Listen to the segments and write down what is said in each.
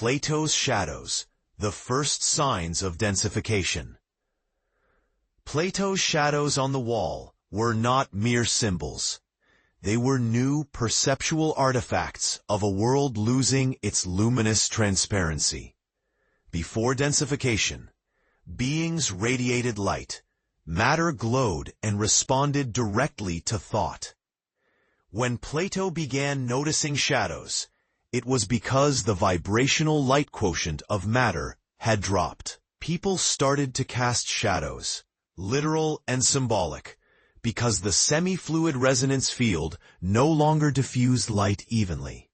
Plato's shadows, the first signs of densification. Plato's shadows on the wall were not mere symbols. They were new perceptual artifacts of a world losing its luminous transparency. Before densification, beings radiated light. Matter glowed and responded directly to thought. When Plato began noticing shadows, it was because the vibrational light quotient of matter had dropped. People started to cast shadows, literal and symbolic, because the semi-fluid resonance field no longer diffused light evenly.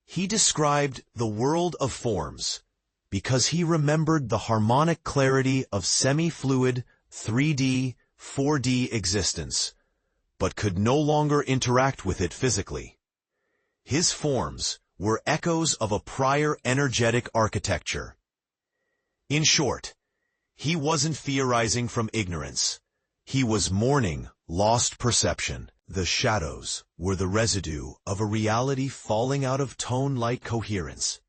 He described the world of forms because he remembered the harmonic clarity of semi-fluid 3D, 4D existence, but could no longer interact with it physically. His forms were echoes of a prior energetic architecture. In short, he wasn't theorizing from ignorance. He was mourning lost perception. The shadows were the residue of a reality falling out of tone-light coherence.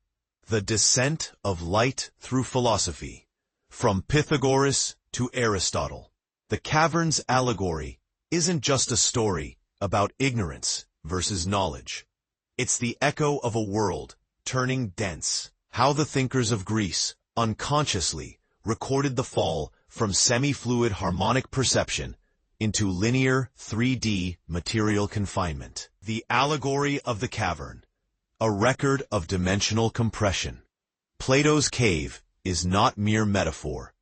The descent of light through philosophy, from Pythagoras to Aristotle. The Caverns allegory isn't just a story about ignorance versus knowledge. It's the echo of a world turning dense. How the thinkers of Greece unconsciously recorded the fall from semi-fluid harmonic perception into linear 3D material confinement. The allegory of the cavern, a record of dimensional compression. Plato's cave is not mere metaphor.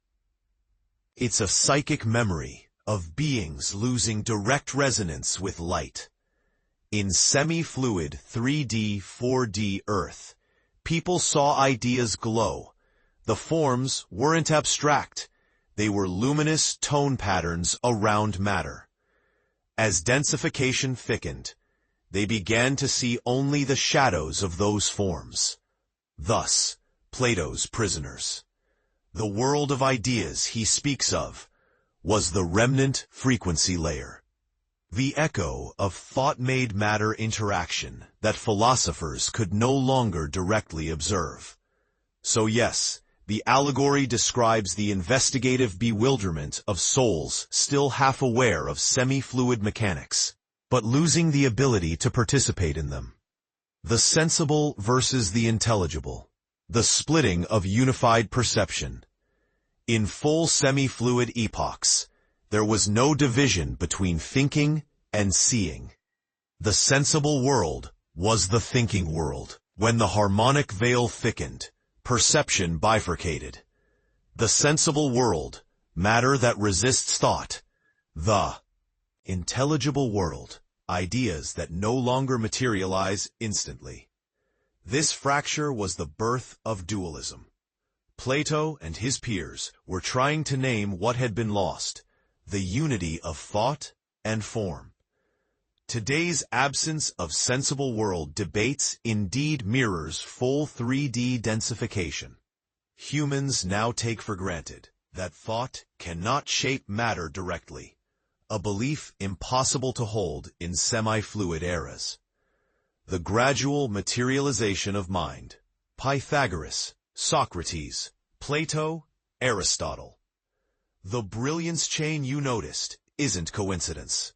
It's a psychic memory of beings losing direct resonance with light. In semi-fluid 3D, 4D Earth, people saw ideas glow. The forms weren't abstract. They were luminous tone patterns around matter. As densification thickened, they began to see only the shadows of those forms. Thus, Plato's prisoners. The world of ideas he speaks of was the remnant frequency layer, the echo of thought-made matter interaction that philosophers could no longer directly observe. So yes, the allegory describes the investigative bewilderment of souls still half aware of semi-fluid mechanics, but losing the ability to participate in them. The sensible versus the intelligible. The splitting of unified perception. In full semi-fluid epochs, there was no division between thinking and seeing. The sensible world was the thinking world. When the harmonic veil thickened, perception bifurcated. The sensible world, matter that resists thought. The intelligible world, ideas that no longer materialize instantly. This fracture was the birth of dualism. Plato and his peers were trying to name what had been lost, the unity of thought and form. Today's absence of sensible world debates indeed mirrors full 3D densification. Humans now take for granted that thought cannot shape matter directly, a belief impossible to hold in semi-fluid eras. The gradual materialization of mind. Pythagoras, Socrates, Plato, Aristotle. The brilliance chain you noticed isn't coincidence.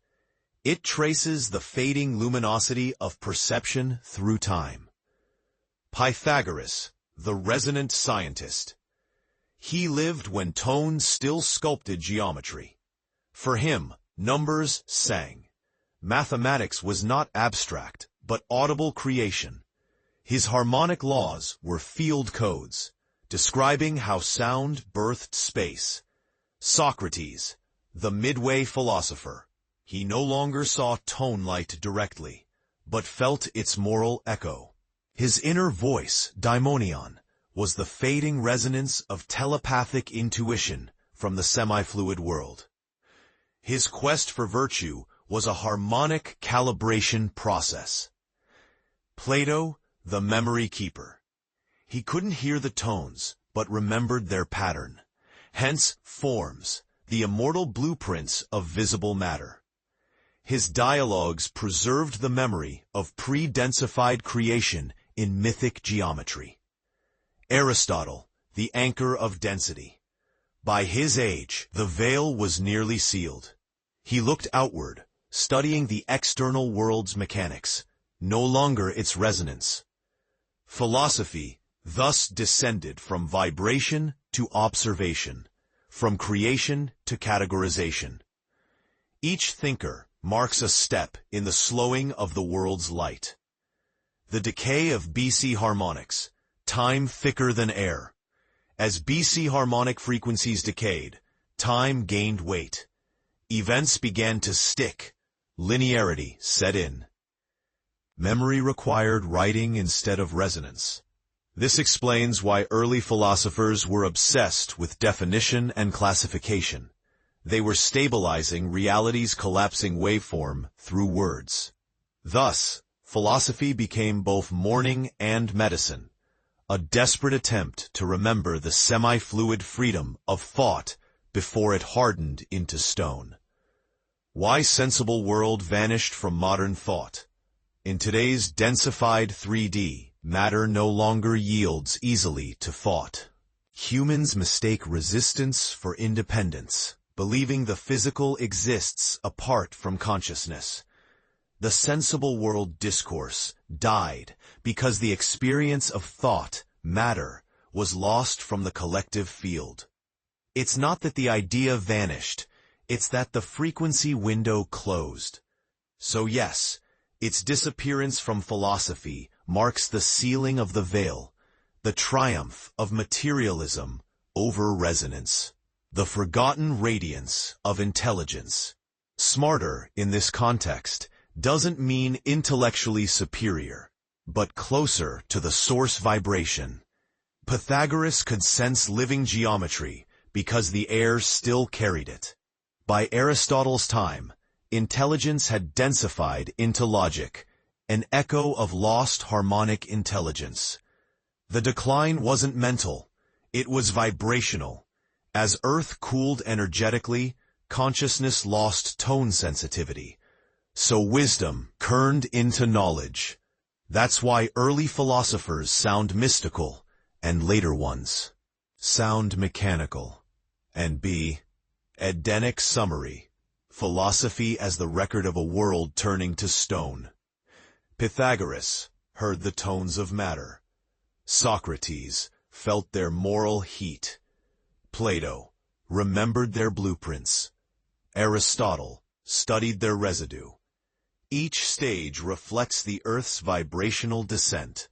It traces the fading luminosity of perception through time. Pythagoras, the resonant scientist. He lived when tones still sculpted geometry. For him, numbers sang. Mathematics was not abstract, but audible creation. His harmonic laws were field codes, describing how sound birthed space. Socrates, the midway philosopher. He no longer saw tone light directly, but felt its moral echo. His inner voice, daimonion, was the fading resonance of telepathic intuition from the semi-fluid world. His quest for virtue was a harmonic calibration process. Plato, the memory keeper. He couldn't hear the tones, but remembered their pattern. Hence, forms, the immortal blueprints of visible matter. His dialogues preserved the memory of pre-densified creation in mythic geometry. Aristotle, the anchor of density. By his age, the veil was nearly sealed. He looked outward, studying the external world's mechanics, no longer its resonance. Philosophy thus descended from vibration to observation, from creation to categorization. Each thinker marks a step in the slowing of the world's light. The decay of BC harmonics, time thicker than air. As BC harmonic frequencies decayed, time gained weight. Events began to stick. Linearity set in. Memory required writing instead of resonance. This explains why early philosophers were obsessed with definition and classification. They were stabilizing reality's collapsing waveform through words. Thus, philosophy became both mourning and medicine, a desperate attempt to remember the semi-fluid freedom of thought before it hardened into stone. Why sensible world vanished from modern thought? In today's densified 3D, matter no longer yields easily to thought. Humans mistake resistance for independence, believing the physical exists apart from consciousness. The sensible world discourse died because the experience of thought, matter, was lost from the collective field. It's not that the idea vanished, it's that the frequency window closed. So yes, its disappearance from philosophy marks the sealing of the veil, the triumph of materialism over resonance, the forgotten radiance of intelligence. Smarter in this context doesn't mean intellectually superior, but closer to the source vibration. Pythagoras could sense living geometry because the air still carried it. By Aristotle's time, intelligence had densified into logic, an echo of lost harmonic intelligence. The decline wasn't mental, it was vibrational. As Earth cooled energetically, consciousness lost tone sensitivity. So wisdom kerned into knowledge. That's why early philosophers sound mystical, and later ones sound mechanical. And B. Edenic summary. Philosophy as the record of a world turning to stone. Pythagoras heard the tones of matter. Socrates felt their moral heat. Plato remembered their blueprints. Aristotle studied their residue. Each stage reflects the Earth's vibrational descent,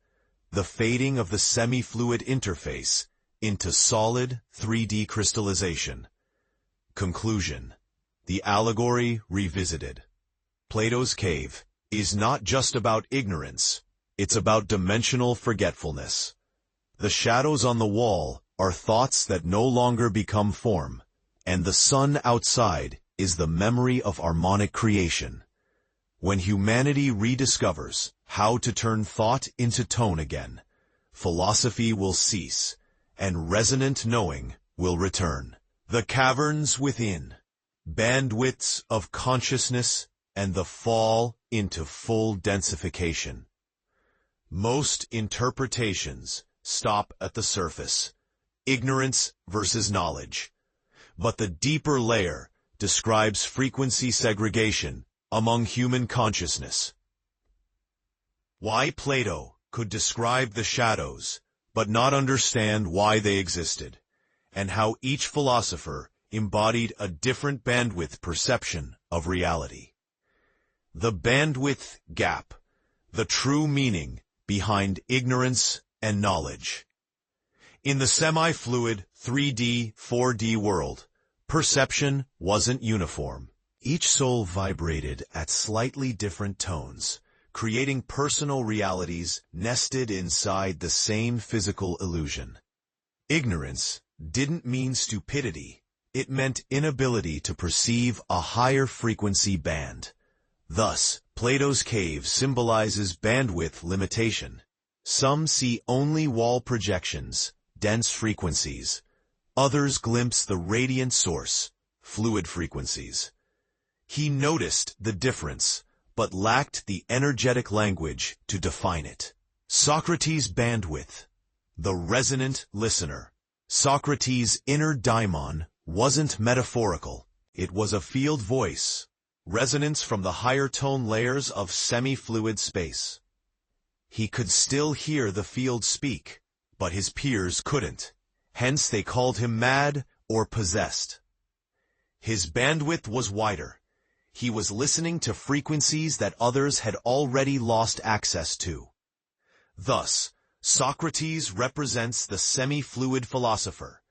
the fading of the semi-fluid interface into solid 3D crystallization. Conclusion. The Allegory revisited. Plato's cave is not just about ignorance, it's about dimensional forgetfulness. The shadows on the wall are thoughts that no longer become form, and the sun outside is the memory of harmonic creation. When humanity rediscovers how to turn thought into tone again, philosophy will cease, and resonant knowing will return. The caverns within, bandwidths of consciousness, and the fall into full densification. Most interpretations stop at the surface, ignorance versus knowledge. But the deeper layer describes frequency segregation among human consciousness. Why Plato could describe the shadows, but not understand why they existed, and how each philosopher embodied a different bandwidth perception of reality. The bandwidth gap, the true meaning behind ignorance and knowledge. In the semi-fluid 3D, 4D world, perception wasn't uniform. Each soul vibrated at slightly different tones, creating personal realities nested inside the same physical illusion. Ignorance didn't mean stupidity, it meant inability to perceive a higher frequency band. Thus, Plato's cave symbolizes bandwidth limitation. Some see only wall projections, dense frequencies. Others glimpse the radiant source, fluid frequencies. He noticed the difference, but lacked the energetic language to define it. Socrates' bandwidth, The resonant listener. Socrates' inner daimon wasn't metaphorical. It was a field voice, resonance from the higher tone layers of semi-fluid space. He could still hear the field speak, but his peers couldn't. Hence they called him mad or possessed. His bandwidth was wider. He was listening to frequencies that others had already lost access to. Thus, Socrates represents the semi-fluid philosopher,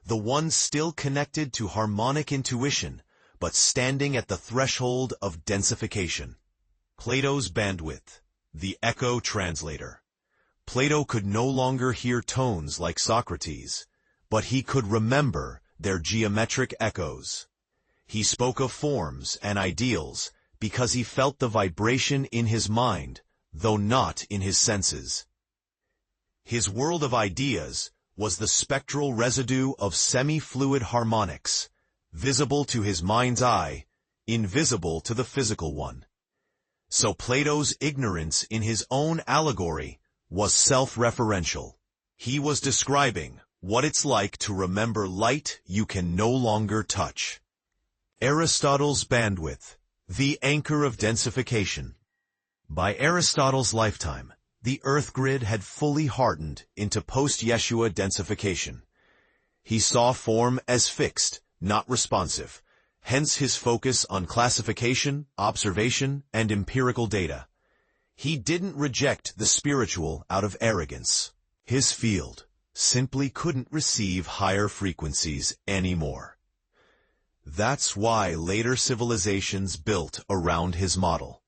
the one still connected to harmonic intuition, but standing at the threshold of densification. Plato's bandwidth, the echo translator. Plato could no longer hear tones like Socrates, but he could remember their geometric echoes. He spoke of forms and ideals because he felt the vibration in his mind, though not in his senses. His world of ideas was the spectral residue of semi-fluid harmonics, visible to his mind's eye, invisible to the physical one. So Plato's ignorance in his own allegory was self-referential. He was describing what it's like to remember light you can no longer touch. Aristotle's bandwidth, the anchor of densification. By Aristotle's lifetime, the Earth grid had fully hardened into post-Yeshua densification. He saw form as fixed, not responsive, hence his focus on classification, observation, and empirical data. He didn't reject the spiritual out of arrogance. His field simply couldn't receive higher frequencies anymore. That's why later civilizations built around his model.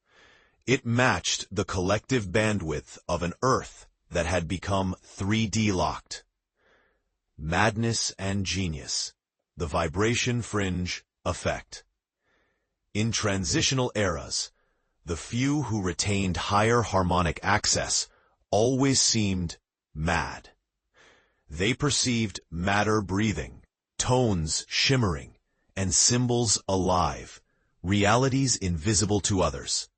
It matched the collective bandwidth of an Earth that had become 3D locked. Madness and genius. The vibration fringe effect. In transitional eras, the few who retained higher harmonic access always seemed mad. They perceived matter breathing, tones shimmering, and symbols alive, realities invisible to others.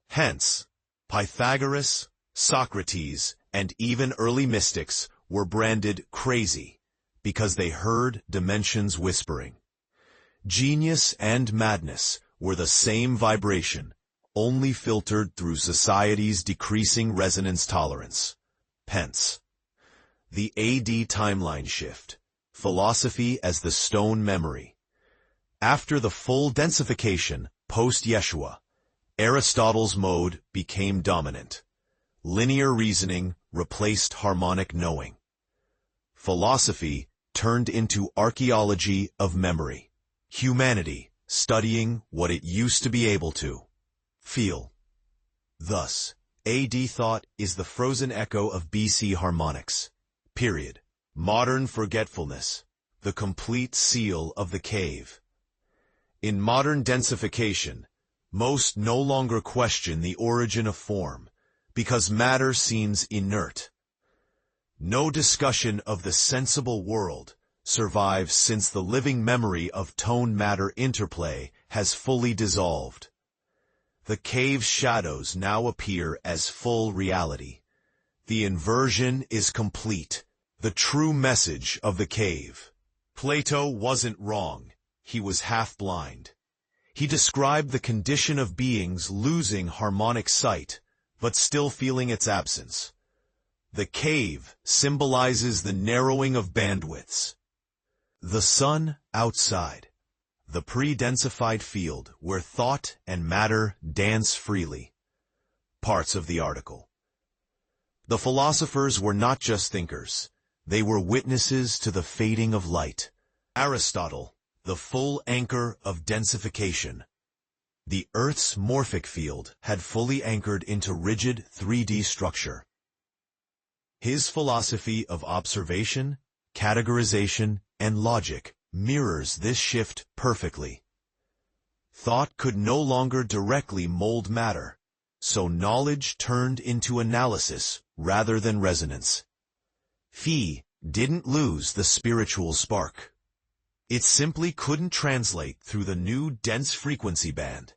Hence, Pythagoras, Socrates, and even early mystics were branded crazy because they heard dimensions whispering. Genius and madness were the same vibration, only filtered through society's decreasing resonance tolerance. Hence, the AD timeline shift, philosophy as the stone memory. After the full densification, post-Yeshua, Aristotle's mode became dominant. Linear reasoning replaced harmonic knowing. Philosophy turned into archaeology of memory. Humanity studying what it used to be able to feel. Thus, AD thought is the frozen echo of BC harmonics. Period. Modern forgetfulness, the complete seal of the cave. In modern densification, most no longer question the origin of form, because matter seems inert. No discussion of the sensible world survives since the living memory of tone-matter interplay has fully dissolved. The cave's shadows now appear as full reality. The inversion is complete, the true message of the cave. Plato wasn't wrong. He was half-blind. He described the condition of beings losing harmonic sight, but still feeling its absence. The cave symbolizes the narrowing of bandwidths. The sun outside, the pre-densified field where thought and matter dance freely. Parts of the article. The philosophers were not just thinkers. They were witnesses to the fading of light. Aristotle, the full anchor of densification. The Earth's morphic field had fully anchored into rigid 3D structure. His philosophy of observation, categorization, and logic mirrors this shift perfectly. Thought could no longer directly mold matter, so knowledge turned into analysis rather than resonance. He didn't lose the spiritual spark. It simply couldn't translate through the new dense frequency band.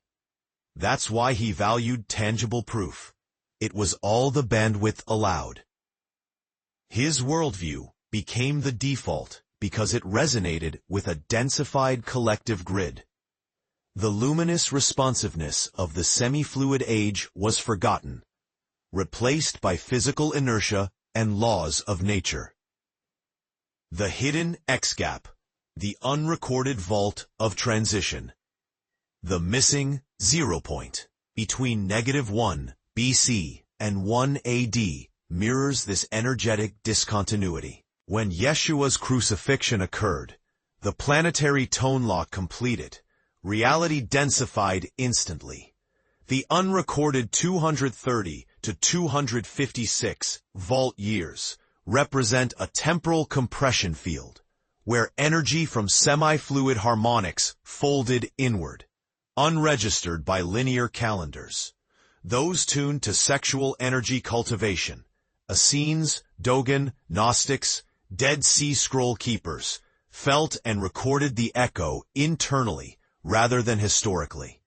That's why he valued tangible proof. It was all the bandwidth allowed. His worldview became the default because it resonated with a densified collective grid. The luminous responsiveness of the semi-fluid age was forgotten, replaced by physical inertia and laws of nature. The hidden X-gap, the unrecorded vault of transition. The missing 0 point between -1 BC and 1 AD mirrors this energetic discontinuity. When Yeshua's crucifixion occurred, the planetary tone lock completed. Reality densified instantly. The unrecorded 230 to 256 vault years represent a temporal compression field, where energy from semi-fluid harmonics folded inward, unregistered by linear calendars. Those tuned to sexual energy cultivation, Essenes, Dogon, Gnostics, Dead Sea Scroll keepers, felt and recorded the echo internally rather than historically.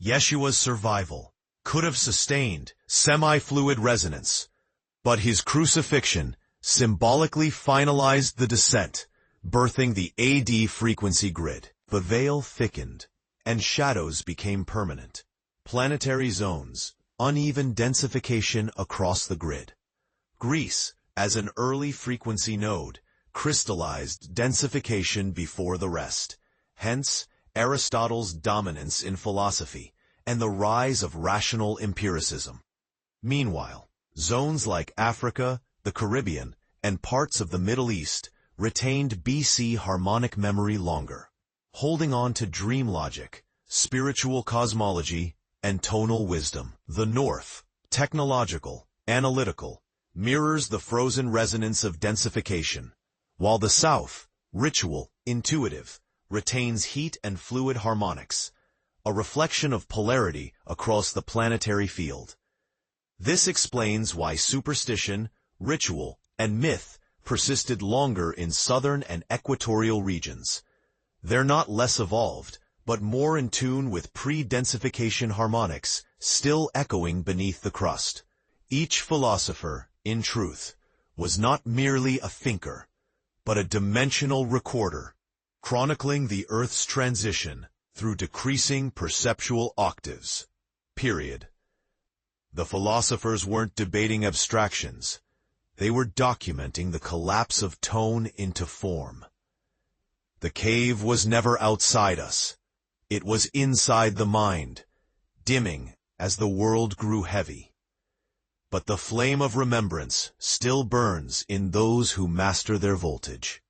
Yeshua's survival could have sustained semi-fluid resonance, but his crucifixion symbolically finalized the descent, birthing the AD frequency grid. The veil thickened, and shadows became permanent. Planetary zones, uneven densification across the grid. Greece, as an early frequency node, crystallized densification before the rest. Hence, Aristotle's dominance in philosophy and the rise of rational empiricism. Meanwhile, zones like Africa, the Caribbean, and parts of the Middle East retained BC harmonic memory longer, holding on to dream logic, spiritual cosmology, and tonal wisdom. The North, technological, analytical, mirrors the frozen resonance of densification, while the South, ritual, intuitive, retains heat and fluid harmonics, a reflection of polarity across the planetary field. This explains why superstition, ritual, and myth persisted longer in southern and equatorial regions. They're not less evolved, but more in tune with pre-densification harmonics, still echoing beneath the crust. Each philosopher, in truth, was not merely a thinker, but a dimensional recorder, chronicling the Earth's transition through decreasing perceptual octaves. Period. The philosophers weren't debating abstractions. They were documenting the collapse of tone into form. The cave was never outside us. It was inside the mind, dimming as the world grew heavy. But the flame of remembrance still burns in those who master their voltage.